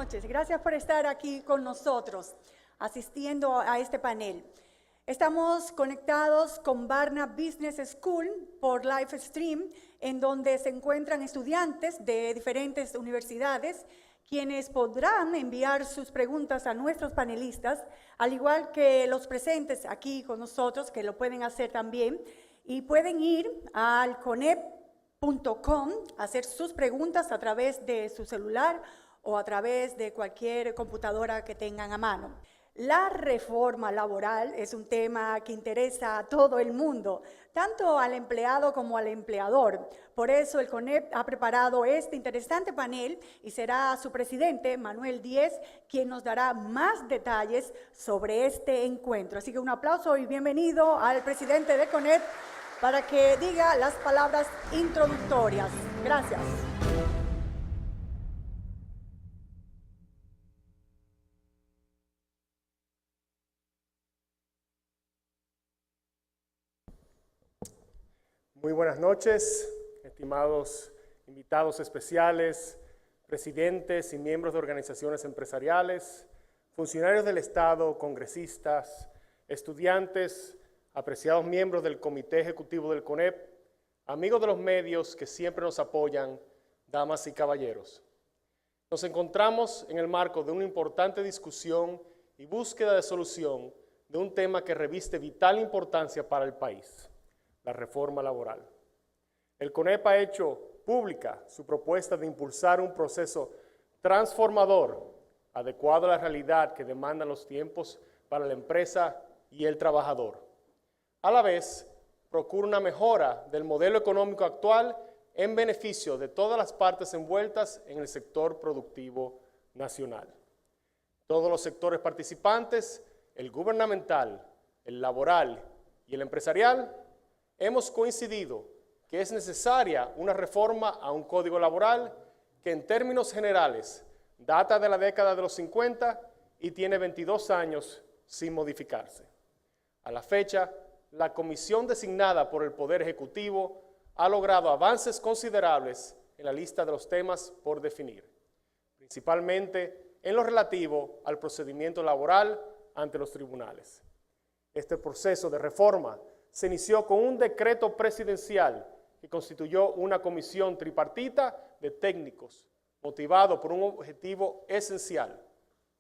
noches. Gracias por estar aquí con nosotros, asistiendo a este panel. Estamos conectados con Barna Business School por live stream, en donde se encuentran estudiantes de diferentes universidades, quienes podrán enviar sus preguntas a nuestros panelistas, al igual que los presentes aquí con nosotros, que lo pueden hacer también, y pueden ir al conep.com, hacer sus preguntas a través de su celular o a través de cualquier computadora que tengan a mano. La reforma laboral es un tema que interesa a todo el mundo, tanto al empleado como al empleador. Por eso el CONEP ha preparado este interesante panel y será su presidente, Manuel Díez, quien nos dará más detalles sobre este encuentro. Así que un aplauso y bienvenido al presidente de CONEP para que diga las palabras introductorias. Gracias. Muy buenas noches, estimados invitados especiales, presidentes y miembros de organizaciones empresariales, funcionarios del Estado, congresistas, estudiantes, apreciados miembros del Comité Ejecutivo del CONEP, amigos de los medios que siempre nos apoyan, damas y caballeros. Nos encontramos en el marco de una importante discusión y búsqueda de solución de un tema que reviste vital importancia para el país: la reforma laboral. El CONEP ha hecho pública su propuesta de impulsar un proceso transformador, adecuado a la realidad que demandan los tiempos para la empresa y el trabajador. A la vez, procura una mejora del modelo económico actual en beneficio de todas las partes envueltas en el sector productivo nacional. Todos los sectores participantes, el gubernamental, el laboral y el empresarial, hemos coincidido que es necesaria una reforma a un código laboral que en términos generales data de la década de los 50 y tiene 22 años sin modificarse. A la fecha, la comisión designada por el Poder Ejecutivo ha logrado avances considerables en la lista de los temas por definir, principalmente en lo relativo al procedimiento laboral ante los tribunales. Este proceso de reforma se inició con un decreto presidencial que constituyó una comisión tripartita de técnicos, motivado por un objetivo esencial: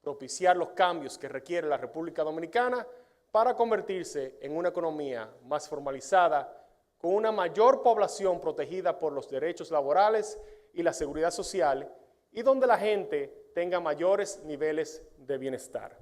propiciar los cambios que requiere la República Dominicana para convertirse en una economía más formalizada, con una mayor población protegida por los derechos laborales y la seguridad social, y donde la gente tenga mayores niveles de bienestar.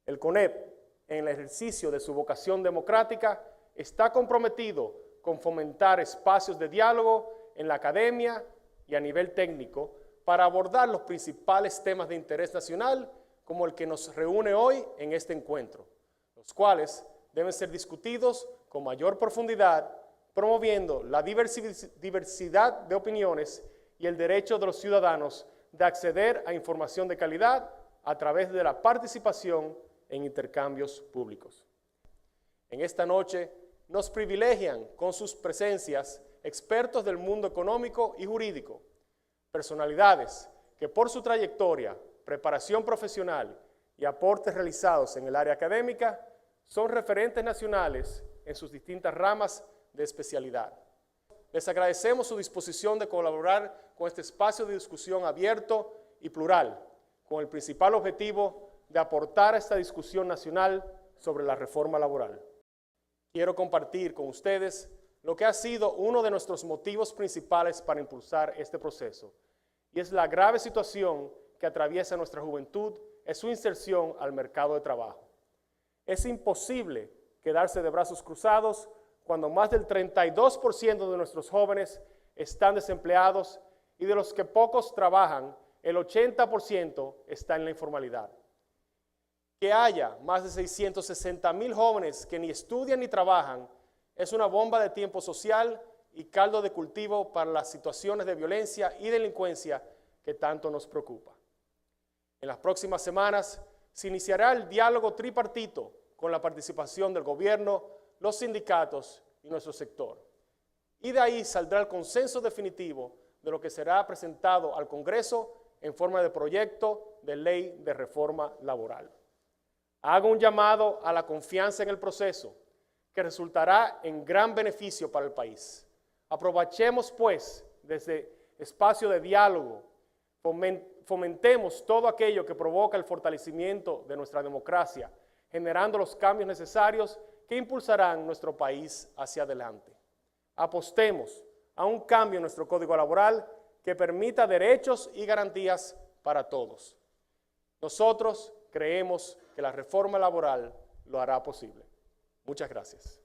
El CONEP, en el ejercicio de su vocación democrática, está comprometido con fomentar espacios de diálogo en la academia y a nivel técnico para abordar los principales temas de interés nacional, como el que nos reúne hoy en este encuentro, los cuales deben ser discutidos con mayor profundidad, promoviendo la diversidad de opiniones y el derecho de los ciudadanos de acceder a información de calidad a través de la participación en intercambios públicos. En esta noche nos privilegian con sus presencias expertos del mundo económico y jurídico, personalidades que por su trayectoria, preparación profesional y aportes realizados en el área académica son referentes nacionales en sus distintas ramas de especialidad. Les agradecemos su disposición de colaborar con este espacio de discusión abierto y plural, con el principal objetivo de aportar a esta discusión nacional sobre la reforma laboral. Quiero compartir con ustedes lo que ha sido uno de nuestros motivos principales para impulsar este proceso, y es la grave situación que atraviesa nuestra juventud en su inserción al mercado de trabajo. Es imposible quedarse de brazos cruzados cuando más del 32% de nuestros jóvenes están desempleados y de los que pocos trabajan, el 80% está en la informalidad. Que haya más de 660,000 jóvenes que ni estudian ni trabajan es una bomba de tiempo social y caldo de cultivo para las situaciones de violencia y delincuencia que tanto nos preocupa. En las próximas semanas se iniciará el diálogo tripartito con la participación del gobierno, los sindicatos y nuestro sector. Y de ahí saldrá el consenso definitivo de lo que será presentado al Congreso en forma de proyecto de ley de reforma laboral. Hago un llamado a la confianza en el proceso, que resultará en gran beneficio para el país. Aprovechemos, pues, desde espacio de diálogo, fomentemos todo aquello que provoca el fortalecimiento de nuestra democracia, generando los cambios necesarios que impulsarán nuestro país hacia adelante. Apostemos a un cambio en nuestro Código Laboral que permita derechos y garantías para todos. Nosotros creemos que la reforma laboral lo hará posible. Muchas gracias.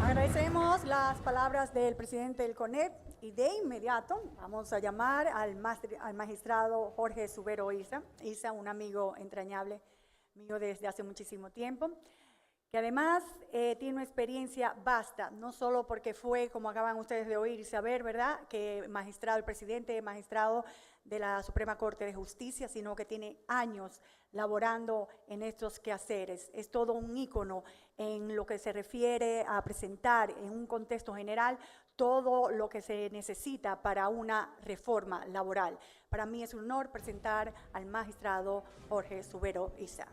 Agradecemos las palabras del presidente del CONEP y de inmediato vamos a llamar al magistrado Jorge Subero Isa, un amigo entrañable mío desde hace muchísimo tiempo, que además tiene una experiencia vasta, no solo porque fue, como acaban ustedes de oír y saber, ¿verdad?, que el presidente magistrado de la Suprema Corte de Justicia, sino que tiene años laborando en estos quehaceres. Es todo un ícono en lo que se refiere a presentar en un contexto general todo lo que se necesita para una reforma laboral. Para mí es un honor presentar al magistrado Jorge Subero Isa.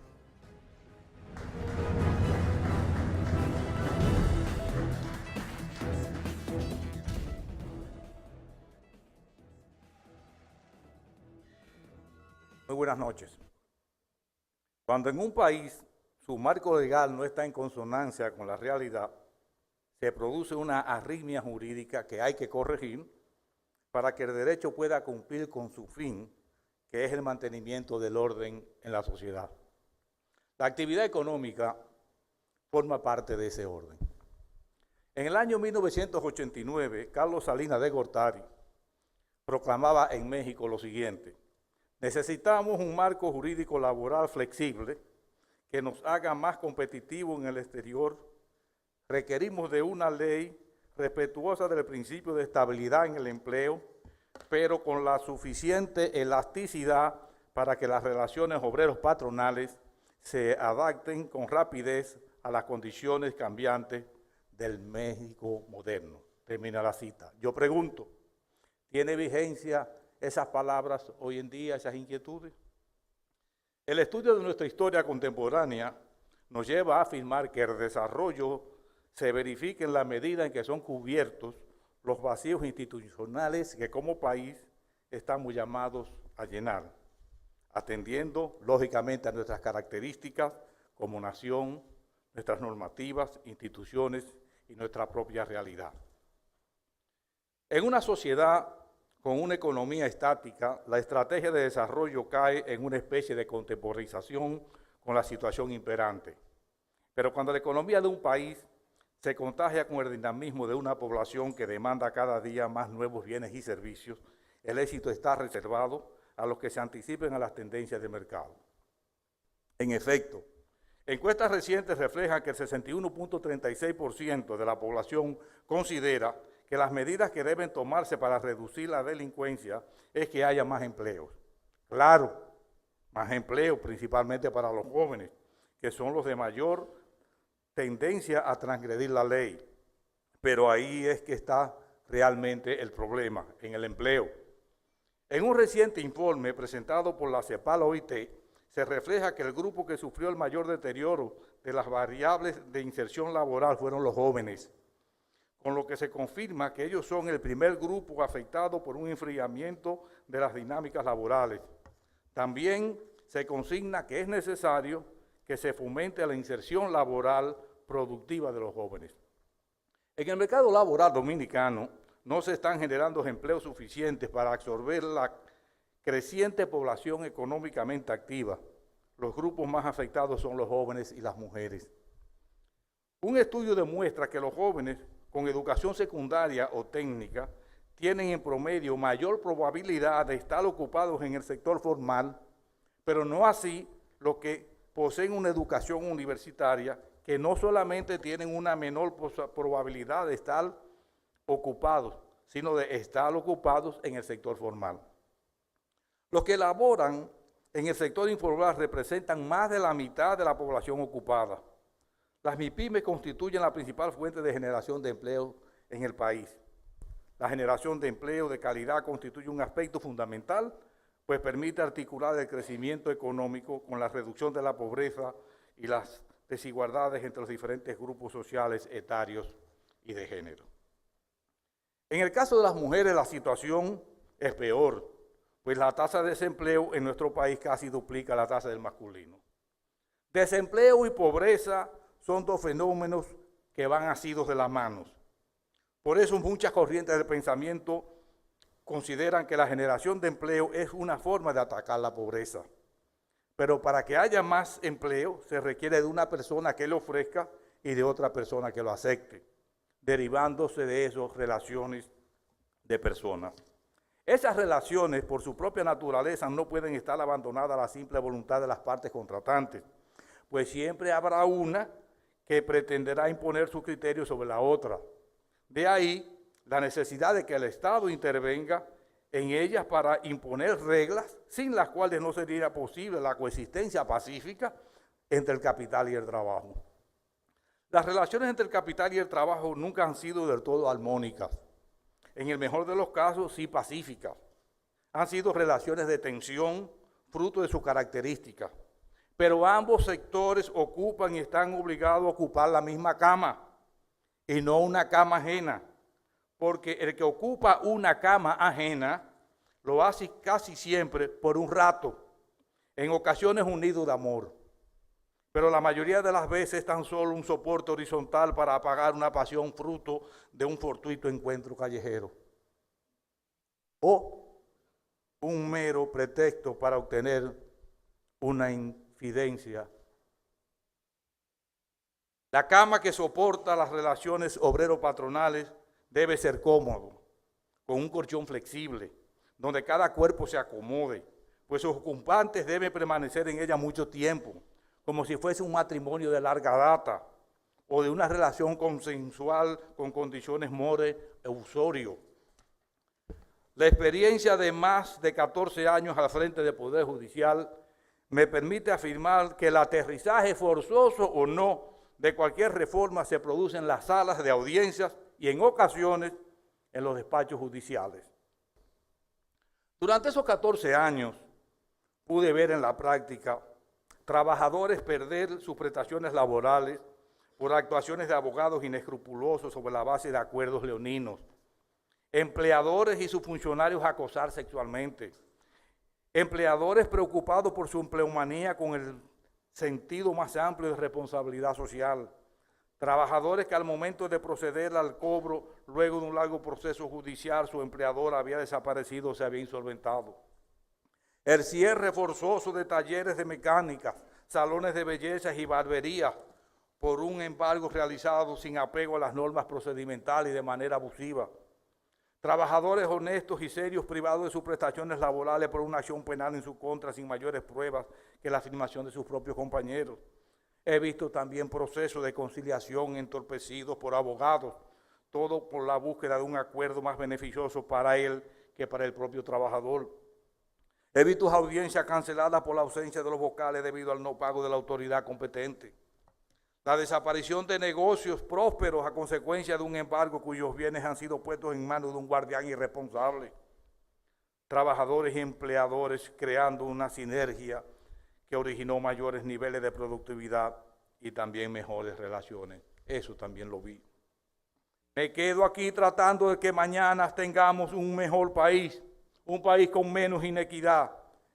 Muy buenas noches. Cuando en un país su marco legal no está en consonancia con la realidad, se produce una arritmia jurídica que hay que corregir para que el derecho pueda cumplir con su fin, que es el mantenimiento del orden en la sociedad. La actividad económica forma parte de ese orden. En el año 1989, Carlos Salinas de Gortari proclamaba en México lo siguiente: necesitamos un marco jurídico laboral flexible que nos haga más competitivos en el exterior. Requerimos de una ley respetuosa del principio de estabilidad en el empleo, pero con la suficiente elasticidad para que las relaciones obreros-patronales se adapten con rapidez a las condiciones cambiantes del México moderno. Termina la cita. Yo pregunto, ¿tiene vigencia esas palabras hoy en día, esas inquietudes? El estudio de nuestra historia contemporánea nos lleva a afirmar que el desarrollo se verifica en la medida en que son cubiertos los vacíos institucionales que como país estamos llamados a llenar, atendiendo lógicamente a nuestras características como nación, nuestras normativas, instituciones y nuestra propia realidad. En una sociedad con una economía estática, la estrategia de desarrollo cae en una especie de contemporización con la situación imperante. Pero cuando la economía de un país se contagia con el dinamismo de una población que demanda cada día más nuevos bienes y servicios, el éxito está reservado a los que se anticipen a las tendencias de mercado. En efecto, encuestas recientes reflejan que el 61.36% de la población considera que las medidas que deben tomarse para reducir la delincuencia es que haya más empleos. Claro, más empleos principalmente para los jóvenes, que son los de mayor tendencia a transgredir la ley. Pero ahí es que está realmente el problema, en el empleo. En un reciente informe presentado por la CEPAL-OIT, se refleja que el grupo que sufrió el mayor deterioro de las variables de inserción laboral fueron los jóvenes, con lo que se confirma que ellos son el primer grupo afectado por un enfriamiento de las dinámicas laborales. También se consigna que es necesario que se fomente la inserción laboral productiva de los jóvenes. En el mercado laboral dominicano no se están generando empleos suficientes para absorber la creciente población económicamente activa. Los grupos más afectados son los jóvenes y las mujeres. Un estudio demuestra que los jóvenes con educación secundaria o técnica tienen en promedio mayor probabilidad de estar ocupados en el sector formal, pero no así los que poseen una educación universitaria, que no solamente tienen una menor probabilidad de estar ocupados, sino de estar ocupados en el sector formal. Los que laboran en el sector informal representan más de la mitad de la población ocupada. Las MIPYMES constituyen la principal fuente de generación de empleo en el país. La generación de empleo de calidad constituye un aspecto fundamental, pues permite articular el crecimiento económico con la reducción de la pobreza y las desigualdades entre los diferentes grupos sociales, etarios y de género. En el caso de las mujeres, la situación es peor, pues la tasa de desempleo en nuestro país casi duplica la tasa del masculino. Desempleo y pobreza son dos fenómenos que van asidos de las manos. Por eso muchas corrientes del pensamiento consideran que la generación de empleo es una forma de atacar la pobreza. Pero para que haya más empleo se requiere de una persona que lo ofrezca y de otra persona que lo acepte, derivándose de esas relaciones de personas. Esas relaciones, por su propia naturaleza, no pueden estar abandonadas a la simple voluntad de las partes contratantes, pues siempre habrá una que pretenderá imponer su criterio sobre la otra. De ahí la necesidad de que el Estado intervenga en ellas para imponer reglas sin las cuales no sería posible la coexistencia pacífica entre el capital y el trabajo. Las relaciones entre el capital y el trabajo nunca han sido del todo armónicas. En el mejor de los casos, sí pacíficas. Han sido relaciones de tensión, fruto de sus características. Pero ambos sectores ocupan y están obligados a ocupar la misma cama y no una cama ajena, porque el que ocupa una cama ajena lo hace casi siempre por un rato, en ocasiones un nido de amor, pero la mayoría de las veces es tan solo un soporte horizontal para apagar una pasión fruto de un fortuito encuentro callejero, o un mero pretexto para obtener una infidencia. La cama que soporta las relaciones obrero-patronales debe ser cómodo, con un colchón flexible, donde cada cuerpo se acomode, pues sus ocupantes deben permanecer en ella mucho tiempo, como si fuese un matrimonio de larga data o de una relación consensual con condiciones more e usurio. La experiencia de más de 14 años al frente del Poder Judicial me permite afirmar que el aterrizaje forzoso o no de cualquier reforma se produce en las salas de audiencias y en ocasiones en los despachos judiciales. Durante esos 14 años pude ver en la práctica trabajadores perder sus prestaciones laborales por actuaciones de abogados inescrupulosos sobre la base de acuerdos leoninos, empleadores y sus funcionarios acosar sexualmente, empleadores preocupados por su empleomanía con el sentido más amplio de responsabilidad social, trabajadores que al momento de proceder al cobro, luego de un largo proceso judicial, su empleador había desaparecido o se había insolventado. El cierre forzoso de talleres de mecánica, salones de belleza y barberías por un embargo realizado sin apego a las normas procedimentales y de manera abusiva. Trabajadores honestos y serios privados de sus prestaciones laborales por una acción penal en su contra sin mayores pruebas que la afirmación de sus propios compañeros. He visto también procesos de conciliación entorpecidos por abogados, todo por la búsqueda de un acuerdo más beneficioso para él que para el propio trabajador. He visto audiencias canceladas por la ausencia de los vocales debido al no pago de la autoridad competente. La desaparición de negocios prósperos a consecuencia de un embargo cuyos bienes han sido puestos en manos de un guardián irresponsable. Trabajadores y empleadores creando una sinergia que originó mayores niveles de productividad y también mejores relaciones. Eso también lo vi. Me quedo aquí tratando de que mañana tengamos un mejor país, un país con menos inequidad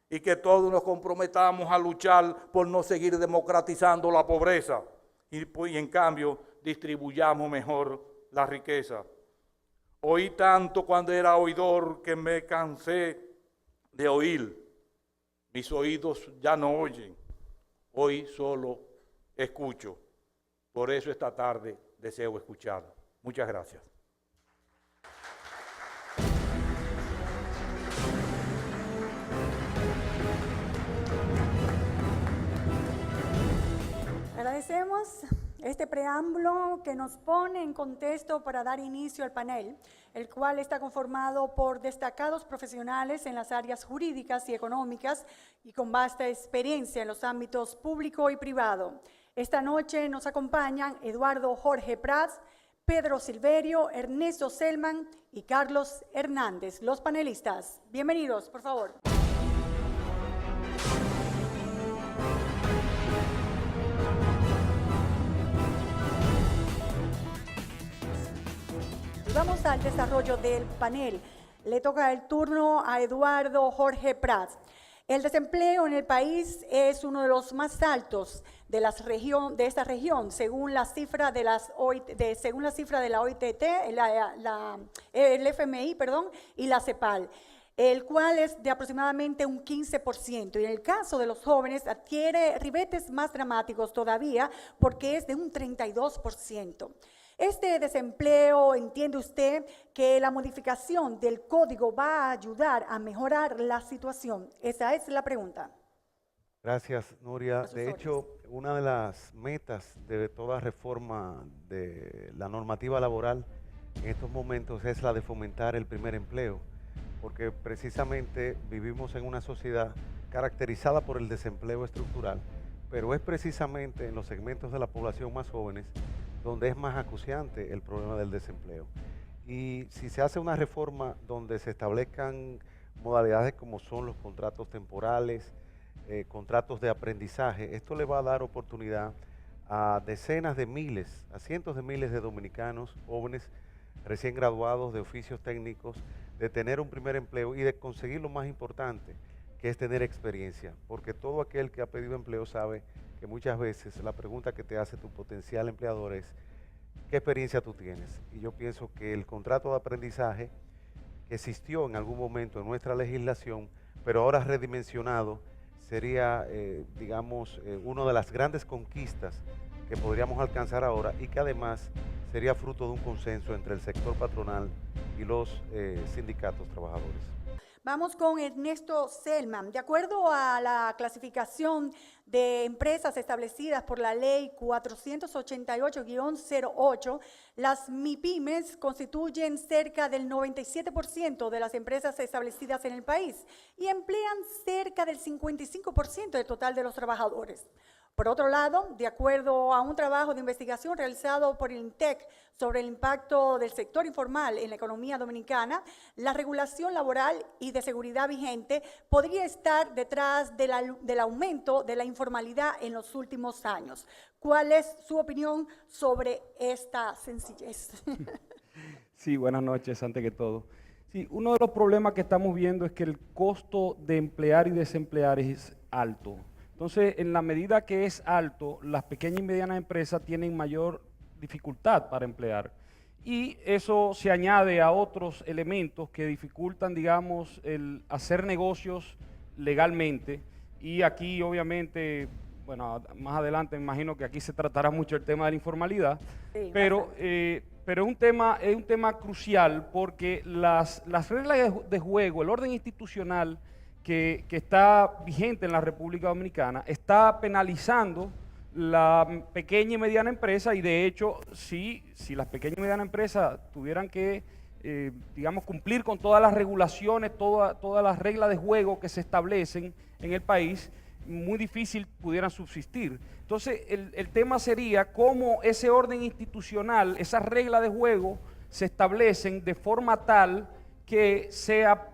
y que todos nos comprometamos a luchar por no seguir democratizando la pobreza y en cambio distribuyamos mejor la riqueza. Oí tanto cuando era oidor que me cansé de oír. Mis oídos ya no oyen, hoy solo escucho. Por eso esta tarde deseo escuchar. Muchas gracias. Agradecemos este preámbulo que nos pone en contexto para dar inicio al panel, el cual está conformado por destacados profesionales en las áreas jurídicas y económicas y con vasta experiencia en los ámbitos público y privado. Esta noche nos acompañan Eduardo Jorge Prats, Pedro Silverio, Ernesto Selman y Carlos Hernández, los panelistas. Bienvenidos, por favor. Vamos al desarrollo del panel. Le toca el turno a Eduardo Jorge Prats. El desempleo en el país es uno de los más altos de esta región, según la cifra de la OITT, el FMI, y la CEPAL, el cual es de aproximadamente un 15%. Y en el caso de los jóvenes adquiere ribetes más dramáticos todavía porque es de un 32%. Este desempleo, ¿entiende usted que la modificación del código va a ayudar a mejorar la situación? Esa es la pregunta. Gracias, Nuria. De hecho, una de las metas de toda reforma de la normativa laboral en estos momentos es la de fomentar el primer empleo, porque precisamente vivimos en una sociedad caracterizada por el desempleo estructural, pero es precisamente en los segmentos de la población más jóvenes donde es más acuciante el problema del desempleo. Y si se hace una reforma donde se establezcan modalidades como son los contratos temporales, contratos de aprendizaje, esto le va a dar oportunidad a decenas de miles, a cientos de miles de dominicanos jóvenes recién graduados de oficios técnicos, de tener un primer empleo y de conseguir lo más importante, que es tener experiencia, porque todo aquel que ha pedido empleo sabe que muchas veces la pregunta que te hace tu potencial empleador es ¿qué experiencia tú tienes? Y yo pienso que el contrato de aprendizaje que existió en algún momento en nuestra legislación, pero ahora redimensionado, sería, una de las grandes conquistas que podríamos alcanzar ahora y que además sería fruto de un consenso entre el sector patronal y los sindicatos trabajadores. Vamos con Ernesto Selman. De acuerdo a la clasificación de empresas establecidas por la ley 488-08, las MIPYMES constituyen cerca del 97% de las empresas establecidas en el país y emplean cerca del 55% del total de los trabajadores. Por otro lado, de acuerdo a un trabajo de investigación realizado por el INTEC sobre el impacto del sector informal en la economía dominicana, la regulación laboral y de seguridad vigente podría estar detrás del aumento de la informalidad en los últimos años. ¿Cuál es su opinión sobre esta sencillez? Sí, buenas noches, antes que todo. Sí, uno de los problemas que estamos viendo es que el costo de emplear y desemplear es alto. Entonces, en la medida que es alto, las pequeñas y medianas empresas tienen mayor dificultad para emplear. Y eso se añade a otros elementos que dificultan, digamos, el hacer negocios legalmente. Y aquí, obviamente, bueno, más adelante me imagino que aquí se tratará mucho el tema de la informalidad, sí, pero es un tema crucial porque las reglas de juego, el orden institucional que está vigente en la República Dominicana, está penalizando la pequeña y mediana empresa y de hecho, si las pequeñas y medianas empresas tuvieran que, cumplir con todas las regulaciones, todas las reglas de juego que se establecen en el país, muy difícil pudieran subsistir. Entonces, el tema sería cómo ese orden institucional, esas reglas de juego se establecen de forma tal que sea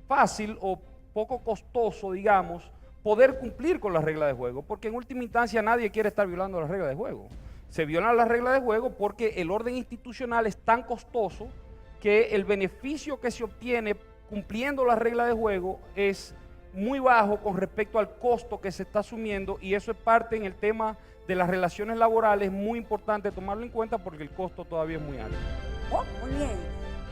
fácil o poco costoso, digamos, poder cumplir con las reglas de juego, porque en última instancia nadie quiere estar violando las reglas de juego. Se violan las reglas de juego porque el orden institucional es tan costoso que el beneficio que se obtiene cumpliendo las reglas de juego es muy bajo con respecto al costo que se está asumiendo y eso es parte en el tema de las relaciones laborales, muy importante tomarlo en cuenta porque el costo todavía es muy alto. Oh, muy bien,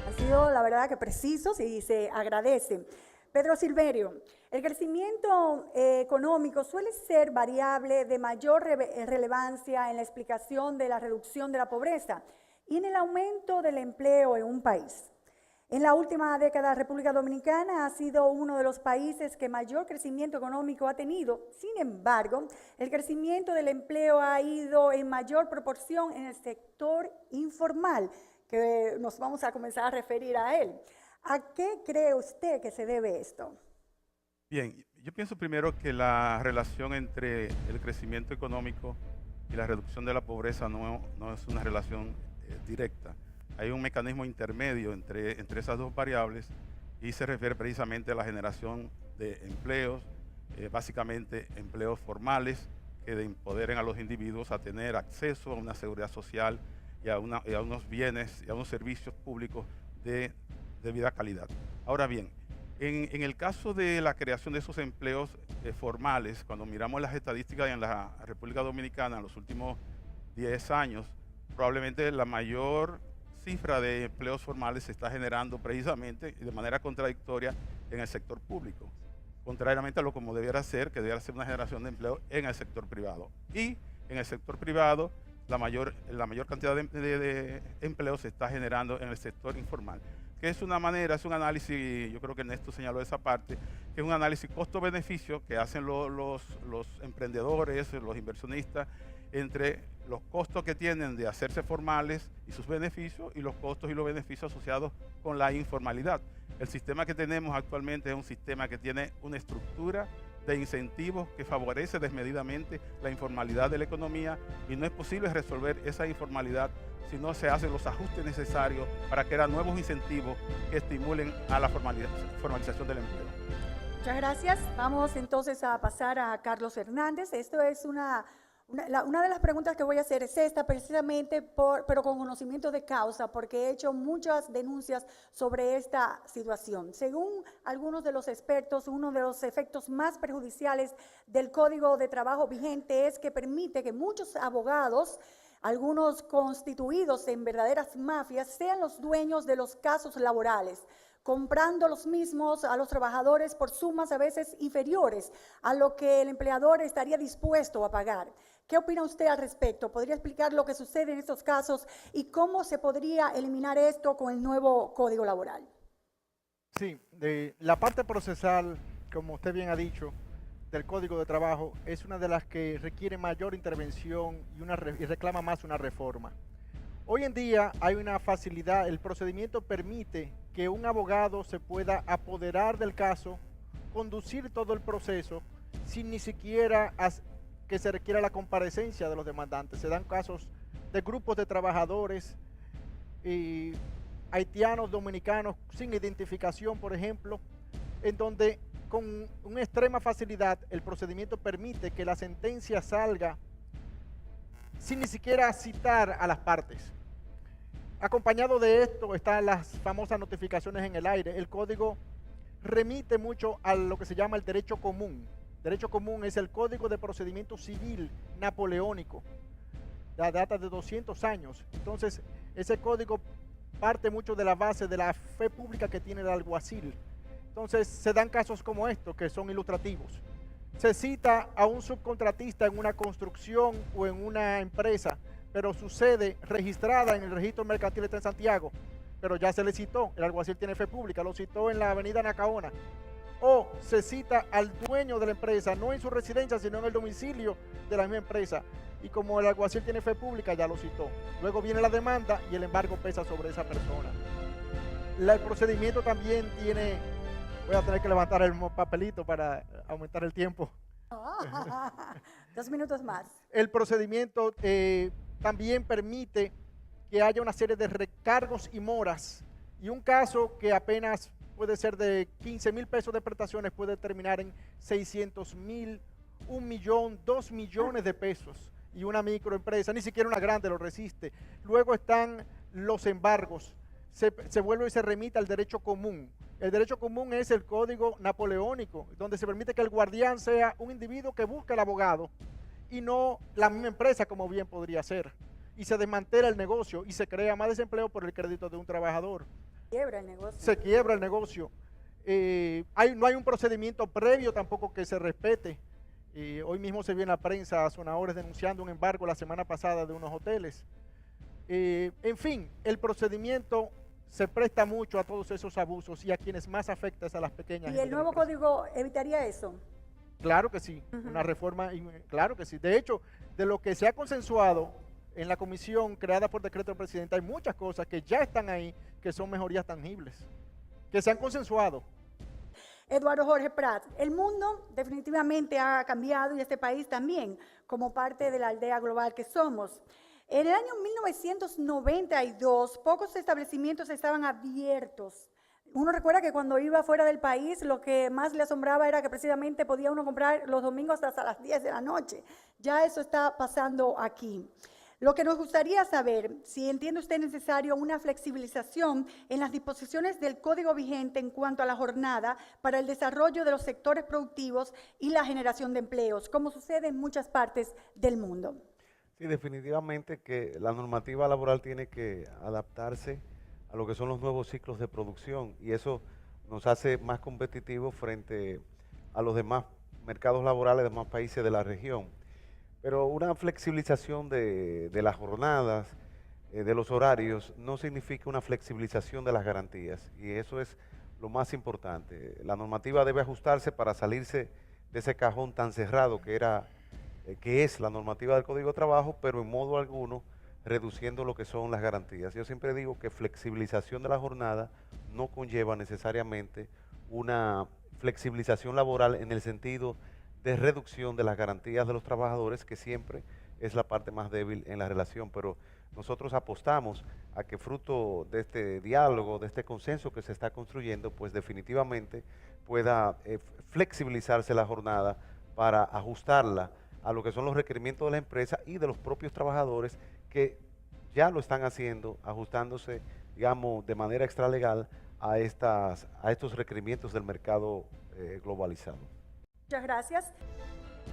han sido la verdad que precisos y se agradece. Pedro Silverio, el crecimiento económico suele ser variable de mayor relevancia en la explicación de la reducción de la pobreza y en el aumento del empleo en un país. En la última década, la República Dominicana ha sido uno de los países que mayor crecimiento económico ha tenido. Sin embargo, el crecimiento del empleo ha ido en mayor proporción en el sector informal, que nos vamos a comenzar a referir a él. ¿A qué cree usted que se debe esto? Bien, yo pienso primero que la relación entre el crecimiento económico y la reducción de la pobreza no es una relación directa. Hay un mecanismo intermedio entre esas dos variables y se refiere precisamente a la generación de empleos, básicamente empleos formales que empoderen a los individuos a tener acceso a una seguridad social y a unos bienes y a unos servicios públicos de debida calidad. Ahora bien, en el caso de la creación de esos empleos formales, cuando miramos las estadísticas en la República Dominicana en los últimos 10 años, probablemente la mayor cifra de empleos formales se está generando precisamente y de manera contradictoria en el sector público, contrariamente a lo como debiera ser, que debiera ser una generación de empleo en el sector privado. Y en el sector privado, la mayor cantidad de empleos se está generando en el sector informal, que es una manera, es un análisis, yo creo que Néstor señaló esa parte, que es un análisis costo-beneficio que hacen los emprendedores, los inversionistas, entre los costos que tienen de hacerse formales y sus beneficios y los costos y los beneficios asociados con la informalidad. El sistema que tenemos actualmente es un sistema que tiene una estructura de incentivos que favorece desmedidamente la informalidad de la economía y no es posible resolver esa informalidad si no se hacen los ajustes necesarios para crear nuevos incentivos que estimulen a la formalización del empleo. Muchas gracias. Vamos entonces a pasar a Carlos Hernández. Esto es una de las preguntas que voy a hacer es esta, precisamente, pero con conocimiento de causa, porque he hecho muchas denuncias sobre esta situación. Según algunos de los expertos, uno de los efectos más perjudiciales del Código de Trabajo vigente es que permite que muchos abogados, algunos constituidos en verdaderas mafias, sean los dueños de los casos laborales, comprando los mismos a los trabajadores por sumas a veces inferiores a lo que el empleador estaría dispuesto a pagar. ¿Qué opina usted al respecto? ¿Podría explicar lo que sucede en estos casos y cómo se podría eliminar esto con el nuevo Código Laboral? Sí, de la parte procesal, como usted bien ha dicho, del Código de Trabajo es una de las que requiere mayor intervención y reclama más una reforma. Hoy en día hay una facilidad, el procedimiento permite que un abogado se pueda apoderar del caso, conducir todo el proceso sin ni siquiera que se requiera la comparecencia de los demandantes. Se dan casos de grupos de trabajadores haitianos, dominicanos sin identificación, por ejemplo, en donde con una extrema facilidad el procedimiento permite que la sentencia salga sin ni siquiera citar a las partes. Acompañado de esto están las famosas notificaciones en el aire. El código remite mucho a lo que se llama el derecho común. Derecho común es el Código de Procedimiento Civil napoleónico, data de 200 años. Entonces, ese código parte mucho de la base de la fe pública que tiene el alguacil. Entonces, se dan casos como estos, que son ilustrativos. Se cita a un subcontratista en una construcción o en una empresa, pero su sede registrada en el registro mercantil está en Santiago, pero ya se le citó, el alguacil tiene fe pública, lo citó en la avenida Nacaona. O se cita al dueño de la empresa, no en su residencia, sino en el domicilio de la misma empresa. Y como el alguacil tiene fe pública, ya lo citó. Luego viene la demanda y el embargo pesa sobre esa persona. El procedimiento también tiene, voy a tener que levantar el papelito para aumentar el tiempo. 2 minutos más. El procedimiento también permite que haya una serie de recargos y moras. Y un caso que apenas puede ser de 15,000 pesos de prestaciones, puede terminar en 600,000, 1 millón, 2 millones de pesos. Y una microempresa, ni siquiera una grande lo resiste. Luego están los embargos. Se vuelve y se remite al derecho común. El derecho común es el código napoleónico, donde se permite que el guardián sea un individuo que busque al abogado y no la misma empresa, como bien podría ser. Y se desmantela el negocio y se crea más desempleo por el crédito de un trabajador. Quiebra el negocio. Se quiebra el negocio. No hay un procedimiento previo tampoco que se respete. Hoy mismo se vio en la prensa a sonadores denunciando un embargo la semana pasada de unos hoteles. En fin, el procedimiento se presta mucho a todos esos abusos y a quienes más afecta es a las pequeñas. ¿Y el nuevo código evitaría eso? Claro que sí, una reforma, claro que sí. De hecho, de lo que se ha consensuado en la comisión creada por decreto del presidente, hay muchas cosas que ya están ahí, que son mejorías tangibles, que se han consensuado. Eduardo Jorge Prats, el mundo definitivamente ha cambiado y este país también, como parte de la aldea global que somos. En el año 1992, pocos establecimientos estaban abiertos. Uno recuerda que cuando iba fuera del país, lo que más le asombraba era que precisamente podía uno comprar los domingos hasta las 10 de la noche. Ya eso está pasando aquí. Lo que nos gustaría saber, si entiende usted necesario una flexibilización en las disposiciones del código vigente en cuanto a la jornada para el desarrollo de los sectores productivos y la generación de empleos, como sucede en muchas partes del mundo. Sí, definitivamente que la normativa laboral tiene que adaptarse a lo que son los nuevos ciclos de producción y eso nos hace más competitivos frente a los demás mercados laborales de demás países de la región. Pero una flexibilización de las jornadas, de los horarios, no significa una flexibilización de las garantías y eso es lo más importante. La normativa debe ajustarse para salirse de ese cajón tan cerrado que es la normativa del Código de Trabajo, pero en modo alguno reduciendo lo que son las garantías. Yo siempre digo que flexibilización de la jornada no conlleva necesariamente una flexibilización laboral en el sentido de reducción de las garantías de los trabajadores, que siempre es la parte más débil en la relación, pero nosotros apostamos a que fruto de este diálogo, de este consenso que se está construyendo, pues definitivamente pueda flexibilizarse la jornada para ajustarla a lo que son los requerimientos de la empresa y de los propios trabajadores que ya lo están haciendo, ajustándose, digamos, de manera extralegal a estos requerimientos del mercado globalizado. Muchas gracias.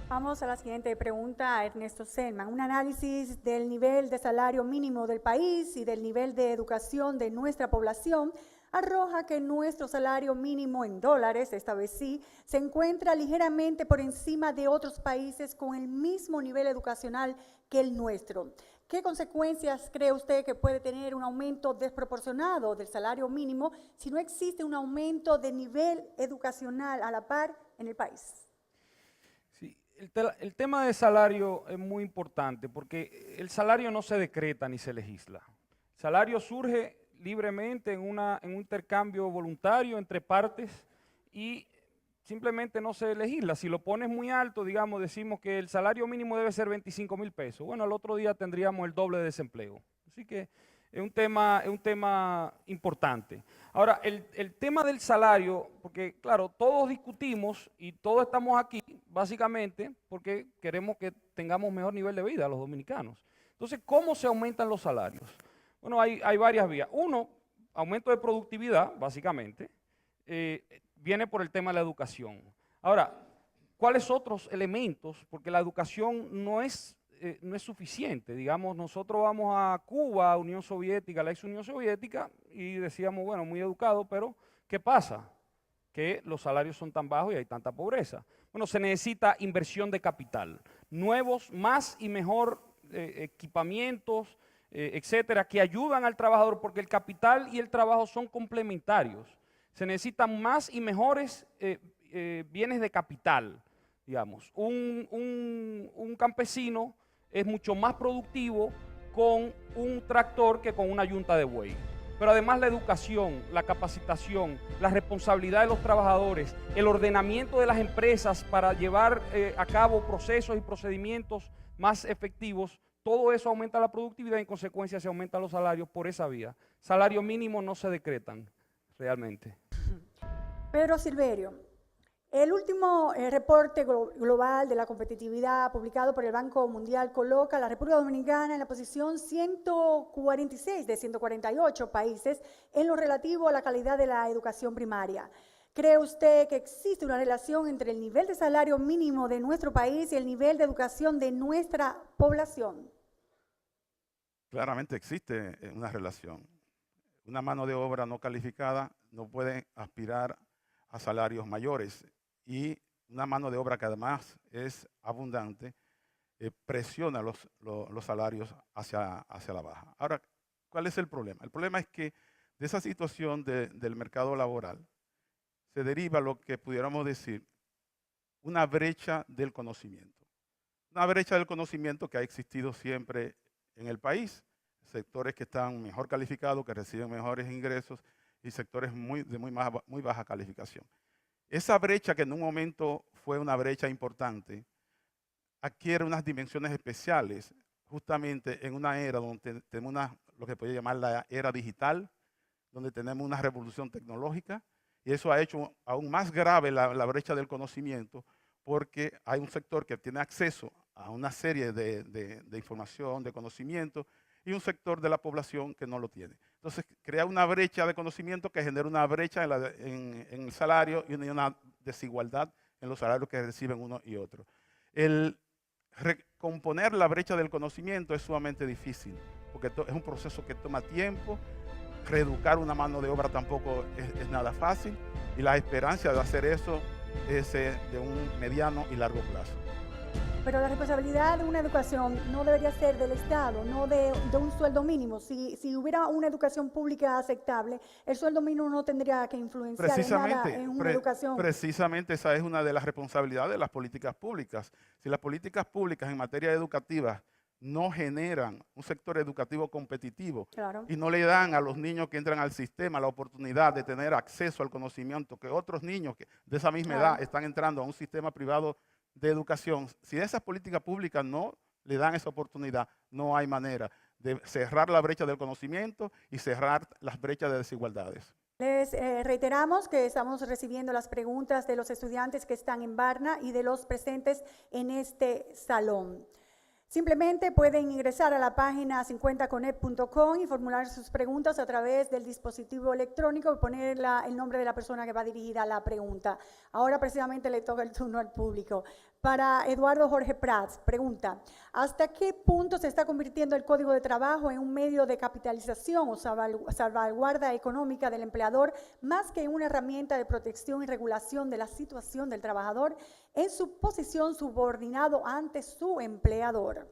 Vamos a la siguiente pregunta a Ernesto Selman. Un análisis del nivel de salario mínimo del país y del nivel de educación de nuestra población arroja que nuestro salario mínimo en dólares, esta vez sí, se encuentra ligeramente por encima de otros países con el mismo nivel educacional que el nuestro. ¿Qué consecuencias cree usted que puede tener un aumento desproporcionado del salario mínimo si no existe un aumento de nivel educacional a la par en el país? Sí, el tema de salario es muy importante porque el salario no se decreta ni se legisla. El salario surge libremente en un intercambio voluntario entre partes y simplemente no se legisla. Si lo pones muy alto, digamos, decimos que el salario mínimo debe ser 25,000 pesos. Bueno, al otro día tendríamos el doble de desempleo. Así que es un tema importante. Ahora, el tema del salario, porque claro, todos discutimos y todos estamos aquí básicamente porque queremos que tengamos mejor nivel de vida los dominicanos. Entonces, ¿cómo se aumentan los salarios? Bueno, hay varias vías. Uno, aumento de productividad, básicamente, viene por el tema de la educación. Ahora, ¿cuáles otros elementos? Porque la educación no es suficiente. Digamos, nosotros vamos a Cuba, Unión Soviética, la ex Unión Soviética, y decíamos, bueno, muy educado, pero ¿qué pasa? Que los salarios son tan bajos y hay tanta pobreza. Bueno, se necesita inversión de capital, nuevos, más y mejor equipamientos, etcétera, que ayudan al trabajador, porque el capital y el trabajo son complementarios. Se necesitan más y mejores bienes de capital, digamos. Un campesino es mucho más productivo con un tractor que con una yunta de buey. Pero además la educación, la capacitación, la responsabilidad de los trabajadores, el ordenamiento de las empresas para llevar a cabo procesos y procedimientos más efectivos, todo eso aumenta la productividad y en consecuencia se aumentan los salarios por esa vía. Salario mínimo no se decretan realmente. Pedro Silverio, el último reporte global de la competitividad publicado por el Banco Mundial coloca a la República Dominicana en la posición 146 de 148 países en lo relativo a la calidad de la educación primaria. ¿Cree usted que existe una relación entre el nivel de salario mínimo de nuestro país y el nivel de educación de nuestra población? Claramente existe una relación. Una mano de obra no calificada no puede aspirar a salarios mayores y una mano de obra que además es abundante presiona los salarios hacia la baja. Ahora, ¿cuál es el problema? El problema es que de esa situación del mercado laboral se deriva lo que pudiéramos decir una brecha del conocimiento. Una brecha del conocimiento que ha existido siempre en el país. Sectores que están mejor calificados, que reciben mejores ingresos y sectores de muy baja calificación. Esa brecha, que en un momento fue una brecha importante, adquiere unas dimensiones especiales justamente en una era donde tenemos lo que puede llamar la era digital, donde tenemos una revolución tecnológica, y eso ha hecho aún más grave la brecha del conocimiento, porque hay un sector que tiene acceso a una serie de información, de conocimiento, y un sector de la población que no lo tiene. Entonces, crea una brecha de conocimiento que genera una brecha en el salario y una desigualdad en los salarios que reciben uno y otro. El recomponer la brecha del conocimiento es sumamente difícil, porque es un proceso que toma tiempo. Reeducar una mano de obra tampoco es nada fácil, y la esperanza de hacer eso es de un mediano y largo plazo. Pero la responsabilidad de una educación no debería ser del Estado, no de un sueldo mínimo. Si hubiera una educación pública aceptable, el sueldo mínimo no tendría que influenciar en nada en una educación. Precisamente esa es una de las responsabilidades de las políticas públicas. Si las políticas públicas en materia educativa no generan un sector educativo competitivo, Claro. y no le dan a los niños que entran al sistema la oportunidad de tener acceso al conocimiento que otros niños que de esa misma Claro. edad están entrando a un sistema privado de educación, si esas políticas públicas no le dan esa oportunidad, no hay manera de cerrar la brecha del conocimiento y cerrar las brechas de desigualdades. Les reiteramos que estamos recibiendo las preguntas de los estudiantes que están en Barna y de los presentes en este salón. Simplemente pueden ingresar a la página 50conep.com y formular sus preguntas a través del dispositivo electrónico y poner el nombre de la persona que va dirigida a la pregunta. Ahora precisamente le toca el turno al público. Para Eduardo Jorge Prats, pregunta, ¿hasta qué punto se está convirtiendo el Código de Trabajo en un medio de capitalización o salvaguarda económica del empleador más que una herramienta de protección y regulación de la situación del trabajador en su posición subordinado ante su empleador?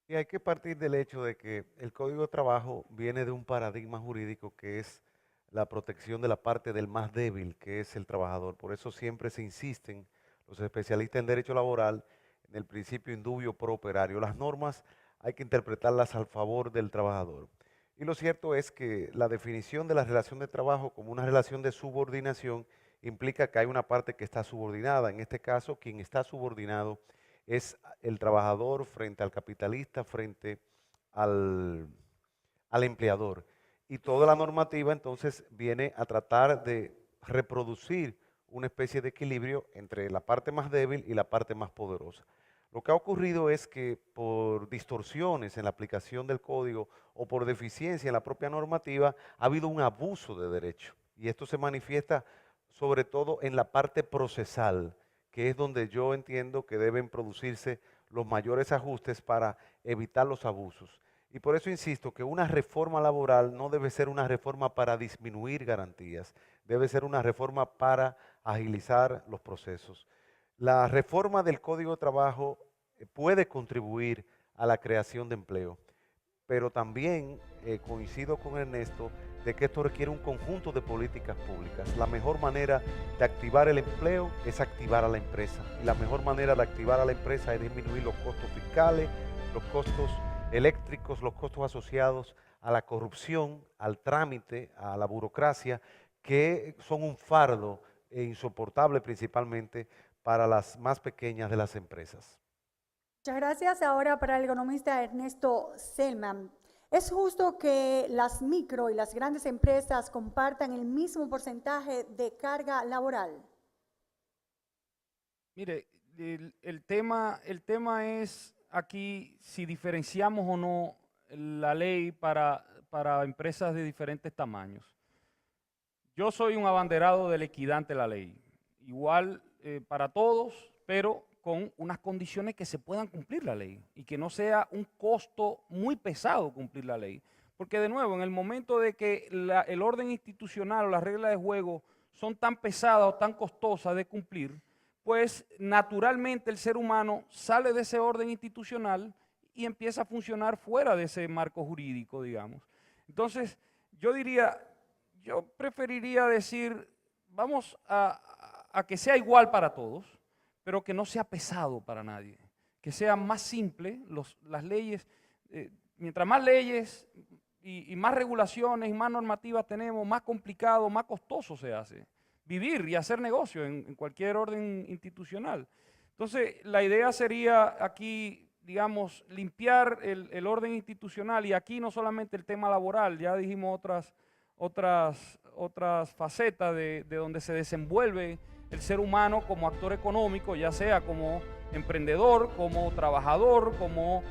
Y hay que partir del hecho de que el Código de Trabajo viene de un paradigma jurídico que es la protección de la parte del más débil, que es el trabajador. Por eso siempre se insisten los especialistas en derecho laboral en el principio indubio pro operario. Las normas hay que interpretarlas al favor del trabajador. Y lo cierto es que la definición de la relación de trabajo como una relación de subordinación implica que hay una parte que está subordinada. En este caso, quien está subordinado es el trabajador frente al capitalista, frente al empleador. Y toda la normativa entonces viene a tratar de reproducir una especie de equilibrio entre la parte más débil y la parte más poderosa. Lo que ha ocurrido es que por distorsiones en la aplicación del código o por deficiencia en la propia normativa ha habido un abuso de derecho, y esto se manifiesta sobre todo en la parte procesal, que es donde yo entiendo que deben producirse los mayores ajustes para evitar los abusos. Y por eso insisto que una reforma laboral no debe ser una reforma para disminuir garantías, debe ser una reforma para agilizar los procesos. La reforma del Código de Trabajo puede contribuir a la creación de empleo, pero también coincido con Ernesto de que esto requiere un conjunto de políticas públicas. La mejor manera de activar el empleo es activar a la empresa, y la mejor manera de activar a la empresa es disminuir los costos fiscales, los costos eléctricos, los costos asociados a la corrupción, al trámite, a la burocracia, que son un fardo insoportable principalmente para las más pequeñas de las empresas. Muchas gracias. Ahora para el economista Ernesto Selman. ¿Es justo que las micro y las grandes empresas compartan el mismo porcentaje de carga laboral? Mire, el tema es aquí si diferenciamos o no la ley para empresas de diferentes tamaños. Yo soy un abanderado de la equidad ante la ley, igual para todos, pero con unas condiciones que se puedan cumplir la ley y que no sea un costo muy pesado cumplir la ley. Porque de nuevo, en el momento de que el orden institucional o las reglas de juego son tan pesadas o tan costosas de cumplir, pues naturalmente el ser humano sale de ese orden institucional y empieza a funcionar fuera de ese marco jurídico, digamos. Entonces, yo preferiría decir, vamos a que sea igual para todos, pero que no sea pesado para nadie, que sea más simple. Las leyes, mientras más leyes y más regulaciones y más normativas tenemos, más complicado, más costoso se hace. vivir y hacer negocio en cualquier orden institucional. Entonces, la idea sería aquí, digamos, limpiar el orden institucional, y aquí no solamente el tema laboral, ya dijimos otras facetas de donde se desenvuelve el ser humano como actor económico, ya sea como emprendedor, como trabajador, como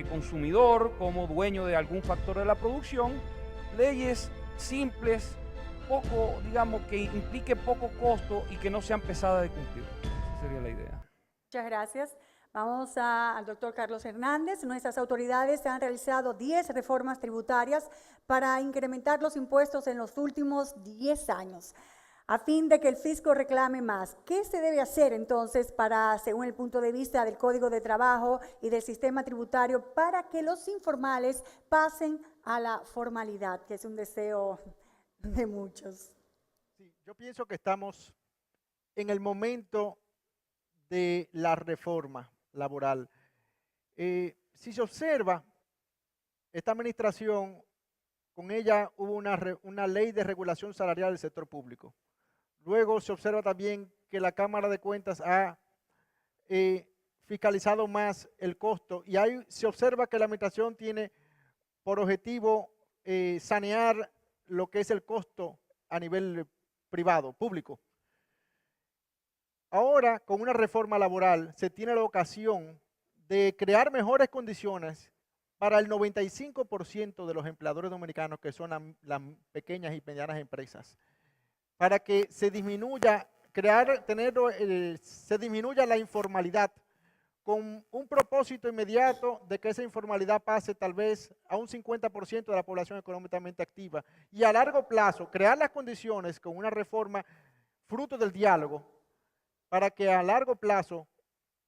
consumidor, como dueño de algún factor de la producción. Leyes simples, poco, digamos, que implique poco costo y que no sean pesadas de cumplir. Esa sería la idea. Muchas gracias. Vamos al doctor Carlos Hernández. Nuestras autoridades han realizado 10 reformas tributarias para incrementar los impuestos en los últimos 10 años, a fin de que el fisco reclame más. ¿Qué se debe hacer entonces para, según el punto de vista del Código de Trabajo y del sistema tributario, para que los informales pasen a la formalidad, que es un deseo de muchos? Sí, yo pienso que estamos en el momento de la reforma laboral. Si se observa, esta administración, con ella hubo una ley de regulación salarial del sector público. Luego se observa también que la Cámara de Cuentas ha fiscalizado más el costo, y ahí se observa que la administración tiene por objetivo sanear lo que es el costo a nivel privado, público. Ahora, con una reforma laboral, se tiene la ocasión de crear mejores condiciones para el 95% de los empleadores dominicanos, que son las pequeñas y medianas empresas, para que se disminuya, se disminuya la informalidad, con un propósito inmediato de que esa informalidad pase tal vez a un 50% de la población económicamente activa, y a largo plazo crear las condiciones con una reforma fruto del diálogo, para que a largo plazo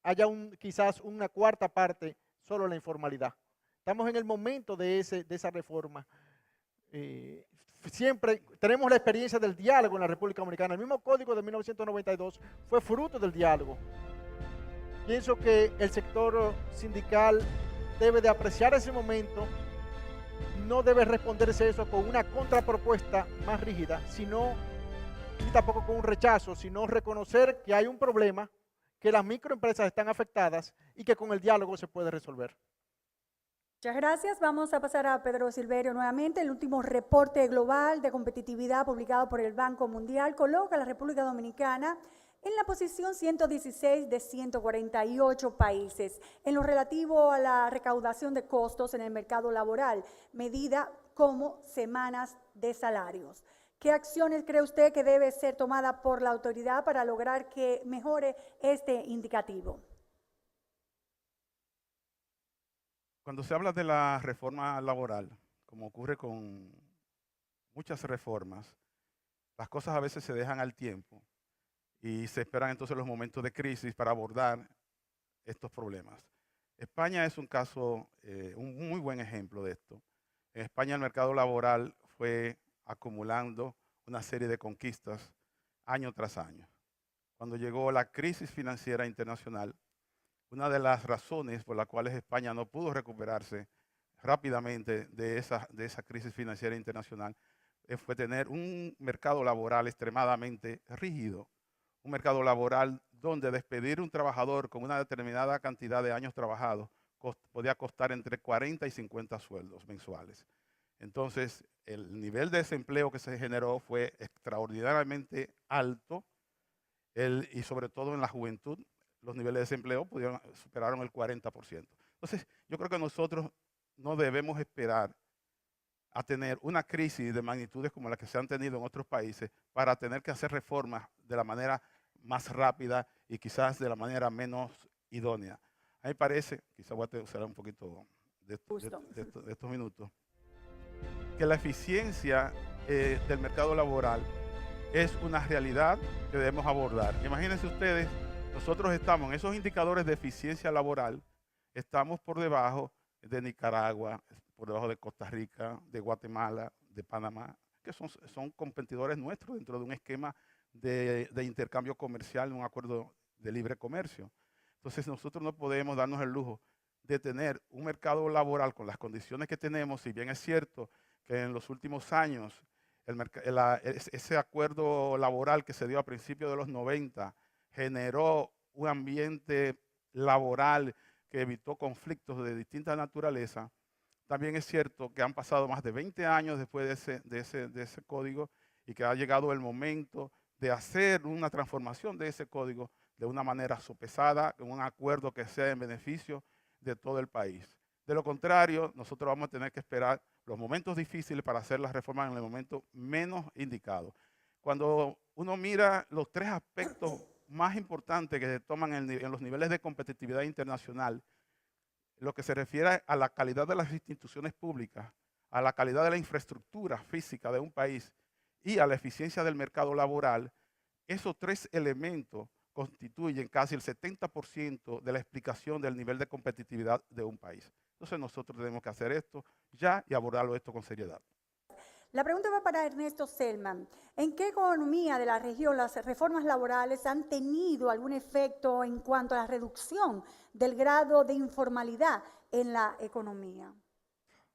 haya quizás una cuarta parte solo la informalidad. Estamos en el momento de esa reforma. Siempre tenemos la experiencia del diálogo en la República Dominicana. El mismo Código de 1992 fue fruto del diálogo. Pienso que el sector sindical debe de apreciar ese momento, no debe responderse eso con una contrapropuesta más rígida, y tampoco con un rechazo, sino reconocer que hay un problema, que las microempresas están afectadas y que con el diálogo se puede resolver. Muchas gracias. Vamos a pasar a Pedro Silverio nuevamente. El último reporte global de competitividad publicado por el Banco Mundial coloca a la República Dominicana en la posición 116 de 148 países en lo relativo a la recaudación de costos en el mercado laboral, medida como semanas de salarios. ¿Qué acciones cree usted que debe ser tomada por la autoridad para lograr que mejore este indicativo? Cuando se habla de la reforma laboral, como ocurre con muchas reformas, las cosas a veces se dejan al tiempo y se esperan entonces los momentos de crisis para abordar estos problemas. España es un caso, un muy buen ejemplo de esto. En España el mercado laboral fue acumulando una serie de conquistas año tras año. Cuando llegó la crisis financiera internacional, una de las razones por las cuales España no pudo recuperarse rápidamente de esa crisis financiera internacional fue tener un mercado laboral extremadamente rígido, un mercado laboral donde despedir un trabajador con una determinada cantidad de años trabajados podía costar entre 40 y 50 sueldos mensuales. Entonces, el nivel de desempleo que se generó fue extraordinariamente alto, y sobre todo en la juventud, los niveles de desempleo superaron el 40%. Entonces, yo creo que nosotros no debemos esperar a tener una crisis de magnitudes como la que se han tenido en otros países para tener que hacer reformas de la manera más rápida y quizás de la manera menos idónea. A mí me parece, quizás voy a usar un poquito de estos minutos, que la eficiencia del mercado laboral es una realidad que debemos abordar. Imagínense ustedes, nosotros estamos en esos indicadores de eficiencia laboral, estamos por debajo de Nicaragua, por debajo de Costa Rica, de Guatemala, de Panamá, que son competidores nuestros dentro de un esquema de intercambio comercial, un acuerdo de libre comercio. Entonces nosotros no podemos darnos el lujo de tener un mercado laboral con las condiciones que tenemos, si bien es cierto que en los últimos años ese acuerdo laboral que se dio a principios de los 90 generó un ambiente laboral que evitó conflictos de distinta naturaleza. También es cierto que han pasado más de 20 años después de ese código y que ha llegado el momento de hacer una transformación de ese código de una manera sopesada, con un acuerdo que sea en beneficio de todo el país. De lo contrario, nosotros vamos a tener que esperar los momentos difíciles para hacer las reformas en el momento menos indicado. Cuando uno mira los 3 aspectos más importantes que se toman en los niveles de competitividad internacional, lo que se refiere a la calidad de las instituciones públicas, a la calidad de la infraestructura física de un país y a la eficiencia del mercado laboral, esos 3 elementos constituyen casi el 70% de la explicación del nivel de competitividad de un país. Entonces nosotros tenemos que hacer esto ya y abordarlo esto con seriedad. La pregunta va para Ernesto Selman. ¿En qué economía de la región las reformas laborales han tenido algún efecto en cuanto a la reducción del grado de informalidad en la economía?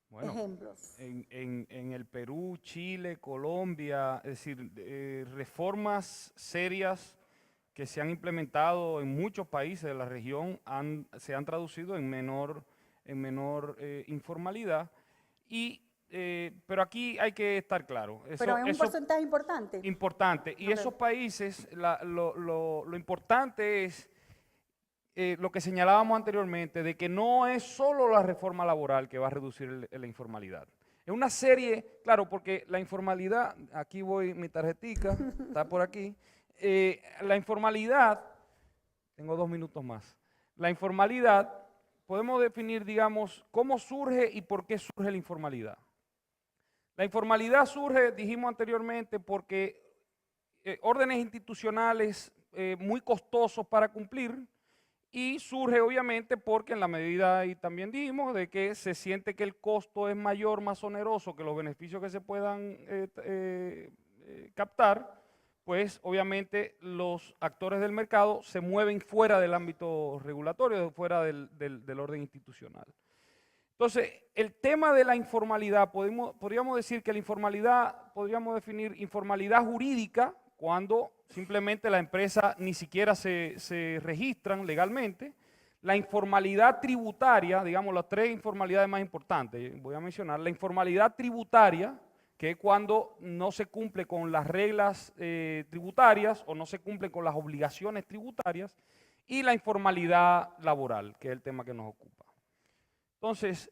Bueno, Ejemplos. en el Perú, Chile, Colombia, es decir, reformas serias que se han implementado en muchos países de la región se han traducido en menor informalidad, pero aquí hay que estar claro. Pero es un porcentaje importante. Importante. Y esos países, lo importante es lo que señalábamos anteriormente, de que no es solo la reforma laboral que va a reducir la informalidad. Es una serie, claro, porque la informalidad, aquí voy, mi tarjetica, está por aquí. La informalidad, tengo 2 minutos más. La informalidad, podemos definir, digamos, cómo surge y por qué surge la informalidad. La informalidad surge, dijimos anteriormente, porque órdenes institucionales muy costosos para cumplir, y surge obviamente porque en la medida, y también dijimos, de que se siente que el costo es mayor, más oneroso que los beneficios que se puedan captar, pues obviamente los actores del mercado se mueven fuera del ámbito regulatorio, fuera del orden institucional. Entonces, el tema de la informalidad, podríamos decir que la informalidad, podríamos definir informalidad jurídica, cuando simplemente la empresa ni siquiera se registran legalmente. La informalidad tributaria, digamos las 3 informalidades más importantes, voy a mencionar, la informalidad tributaria, que es cuando no se cumple con las reglas tributarias o no se cumple con las obligaciones tributarias, y la informalidad laboral, que es el tema que nos ocupa. Entonces,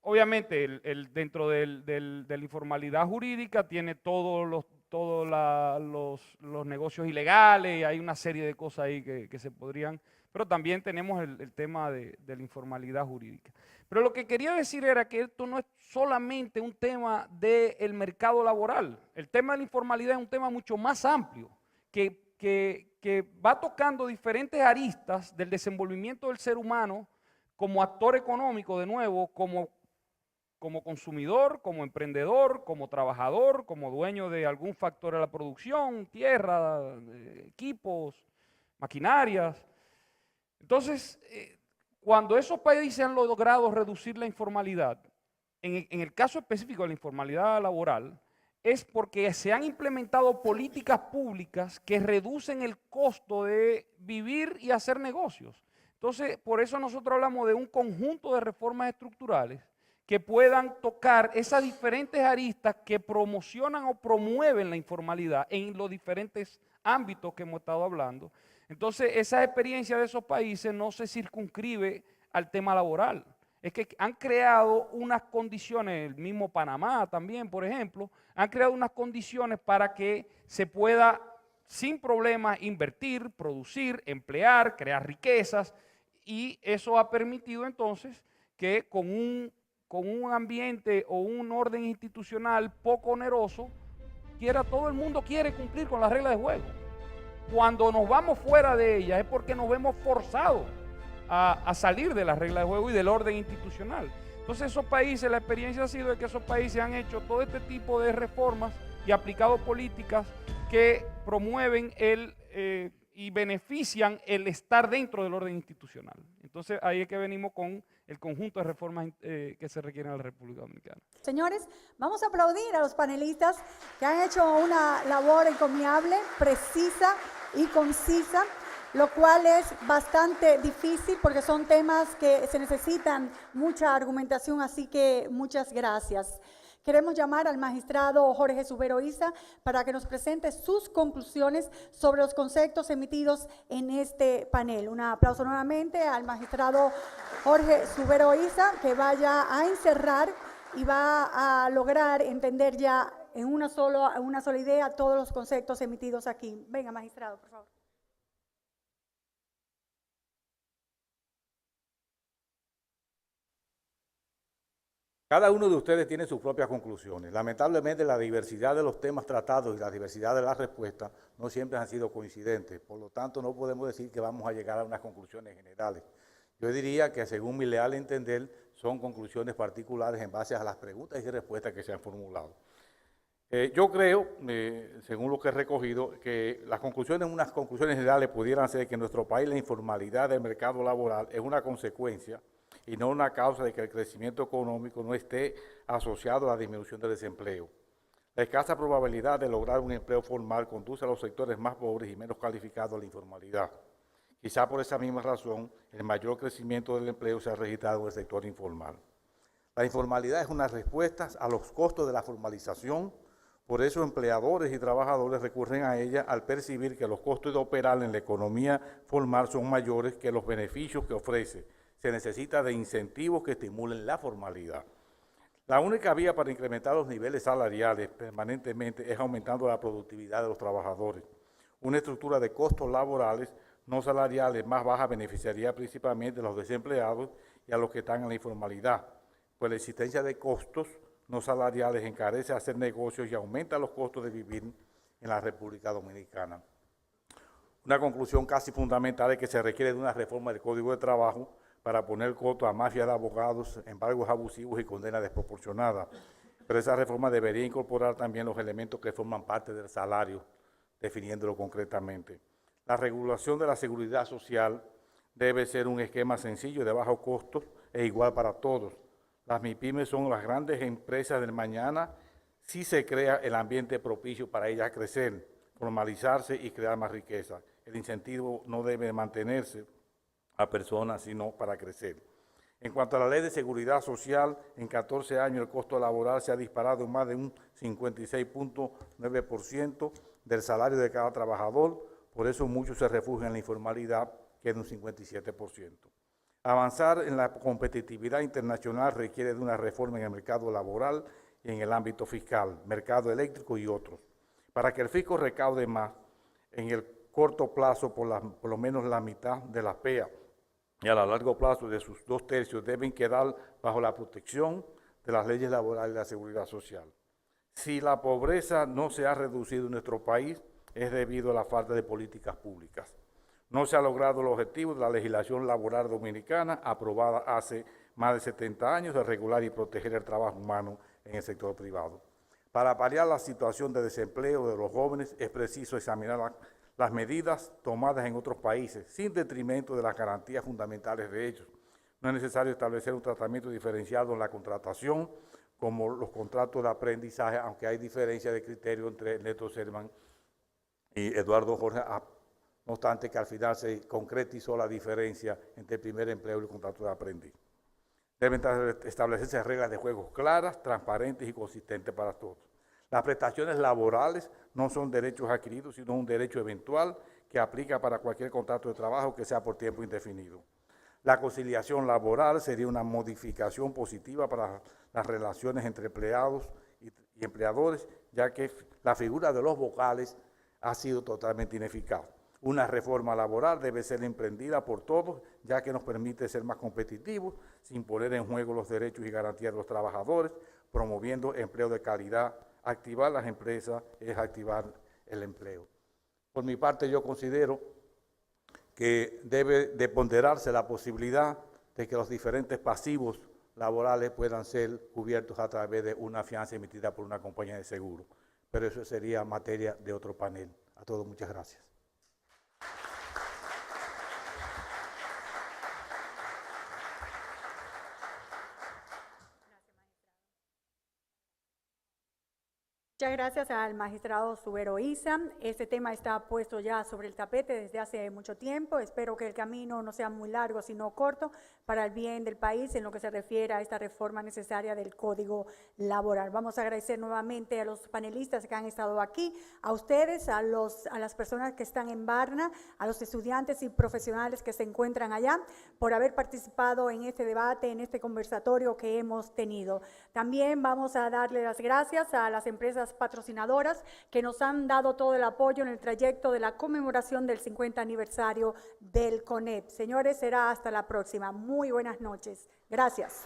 obviamente, dentro de la informalidad jurídica tiene todos los negocios ilegales, y hay una serie de cosas ahí que se podrían, pero también tenemos el tema de la informalidad jurídica. Pero lo que quería decir era que esto no es solamente un tema del mercado laboral. El tema de la informalidad es un tema mucho más amplio, que va tocando diferentes aristas del desenvolvimiento del ser humano como actor económico, de nuevo, como consumidor, como emprendedor, como trabajador, como dueño de algún factor de la producción, tierra, equipos, maquinarias. Entonces, cuando esos países han logrado reducir la informalidad, en el caso específico de la informalidad laboral, es porque se han implementado políticas públicas que reducen el costo de vivir y hacer negocios. Entonces, por eso nosotros hablamos de un conjunto de reformas estructurales que puedan tocar esas diferentes aristas que promocionan o promueven la informalidad en los diferentes ámbitos que hemos estado hablando. Entonces, esa experiencia de esos países no se circunscribe al tema laboral. Es que han creado unas condiciones, el mismo Panamá también, por ejemplo, han creado unas condiciones para que se pueda, sin problemas, invertir, producir, emplear, crear riquezas, y eso ha permitido entonces que con un ambiente o un orden institucional poco oneroso, todo el mundo quiere cumplir con las reglas de juego. Cuando nos vamos fuera de ellas es porque nos vemos forzados a salir de las reglas de juego y del orden institucional. Entonces esos países, la experiencia ha sido de que esos países han hecho todo este tipo de reformas y aplicado políticas que promueven y benefician el estar dentro del orden institucional. Entonces ahí es que venimos con el conjunto de reformas que se requieren en la República Dominicana. Señores, vamos a aplaudir a los panelistas que han hecho una labor encomiable, precisa y concisa, lo cual es bastante difícil porque son temas que se necesitan mucha argumentación, así que muchas gracias. Queremos llamar al magistrado Jorge Subero Isa para que nos presente sus conclusiones sobre los conceptos emitidos en este panel. Un aplauso nuevamente al magistrado Jorge Subero Isa, que vaya a encerrar y va a lograr entender ya en una sola idea todos los conceptos emitidos aquí. Venga, magistrado, por favor. Cada uno de ustedes tiene sus propias conclusiones. Lamentablemente, la diversidad de los temas tratados y la diversidad de las respuestas no siempre han sido coincidentes. Por lo tanto, no podemos decir que vamos a llegar a unas conclusiones generales. Yo diría que, según mi leal entender, son conclusiones particulares en base a las preguntas y respuestas que se han formulado. Yo creo, según lo que he recogido, que unas conclusiones generales pudieran ser que en nuestro país la informalidad del mercado laboral es una consecuencia y no una causa de que el crecimiento económico no esté asociado a la disminución del desempleo. La escasa probabilidad de lograr un empleo formal conduce a los sectores más pobres y menos calificados a la informalidad. Quizá por esa misma razón, el mayor crecimiento del empleo se ha registrado en el sector informal. La informalidad es una respuesta a los costos de la formalización, por eso empleadores y trabajadores recurren a ella al percibir que los costos de operar en la economía formal son mayores que los beneficios que ofrece. Se necesita de incentivos que estimulen la formalidad. La única vía para incrementar los niveles salariales permanentemente es aumentando la productividad de los trabajadores. Una estructura de costos laborales no salariales más baja beneficiaría principalmente a los desempleados y a los que están en la informalidad, pues la existencia de costos no salariales encarece hacer negocios y aumenta los costos de vivir en la República Dominicana. Una conclusión casi fundamental es que se requiere de una reforma del Código de Trabajo para poner coto a mafias de abogados, embargos abusivos y condenas desproporcionadas. Pero esa reforma debería incorporar también los elementos que forman parte del salario, definiéndolo concretamente. La regulación de la seguridad social debe ser un esquema sencillo, de bajo costo e igual para todos. Las MIPYMES son las grandes empresas del mañana si se crea el ambiente propicio para ellas crecer, formalizarse y crear más riqueza. El incentivo no debe mantenerse a personas, sino para crecer. En cuanto a la ley de seguridad social, en 14 años el costo laboral se ha disparado en más de un 56.9% del salario de cada trabajador, por eso muchos se refugian en la informalidad, que es de un 57%. Avanzar en la competitividad internacional requiere de una reforma en el mercado laboral y en el ámbito fiscal, mercado eléctrico y otros. Para que el fisco recaude más, en el corto plazo por lo menos la mitad de la PEA, y a largo plazo de sus 2/3 deben quedar bajo la protección de las leyes laborales y la seguridad social. Si la pobreza no se ha reducido en nuestro país, es debido a la falta de políticas públicas. No se ha logrado el objetivo de la legislación laboral dominicana, aprobada hace más de 70 años, de regular y proteger el trabajo humano en el sector privado. Para paliar la situación de desempleo de los jóvenes, es preciso examinar las medidas tomadas en otros países, sin detrimento de las garantías fundamentales de ellos. No es necesario establecer un tratamiento diferenciado en la contratación, como los contratos de aprendizaje, aunque hay diferencia de criterio entre Neto Servan y Eduardo Jorge, no obstante que al final se concretizó la diferencia entre el primer empleo y el contrato de aprendiz. Deben establecerse reglas de juego claras, transparentes y consistentes para todos. Las prestaciones laborales no son derechos adquiridos, sino un derecho eventual que aplica para cualquier contrato de trabajo que sea por tiempo indefinido. La conciliación laboral sería una modificación positiva para las relaciones entre empleados y empleadores, ya que la figura de los vocales ha sido totalmente ineficaz. Una reforma laboral debe ser emprendida por todos, ya que nos permite ser más competitivos, sin poner en juego los derechos y garantías de los trabajadores, promoviendo empleo de calidad. Activar las empresas es activar el empleo. Por mi parte, yo considero que debe de ponderarse la posibilidad de que los diferentes pasivos laborales puedan ser cubiertos a través de una fianza emitida por una compañía de seguro. Pero eso sería materia de otro panel. A todos, muchas gracias. Muchas gracias al magistrado Subero Isa. Este tema está puesto ya sobre el tapete desde hace mucho tiempo. Espero que el camino no sea muy largo, sino corto, para el bien del país en lo que se refiere a esta reforma necesaria del Código Laboral. Vamos a agradecer nuevamente a los panelistas que han estado aquí, a ustedes, a las personas que están en Barna, a los estudiantes y profesionales que se encuentran allá, por haber participado en este debate, en este conversatorio que hemos tenido. También vamos a darle las gracias a las empresas patrocinadoras que nos han dado todo el apoyo en el trayecto de la conmemoración del 50 aniversario del CONEP. Señores, será hasta la próxima. Muy buenas noches. Gracias.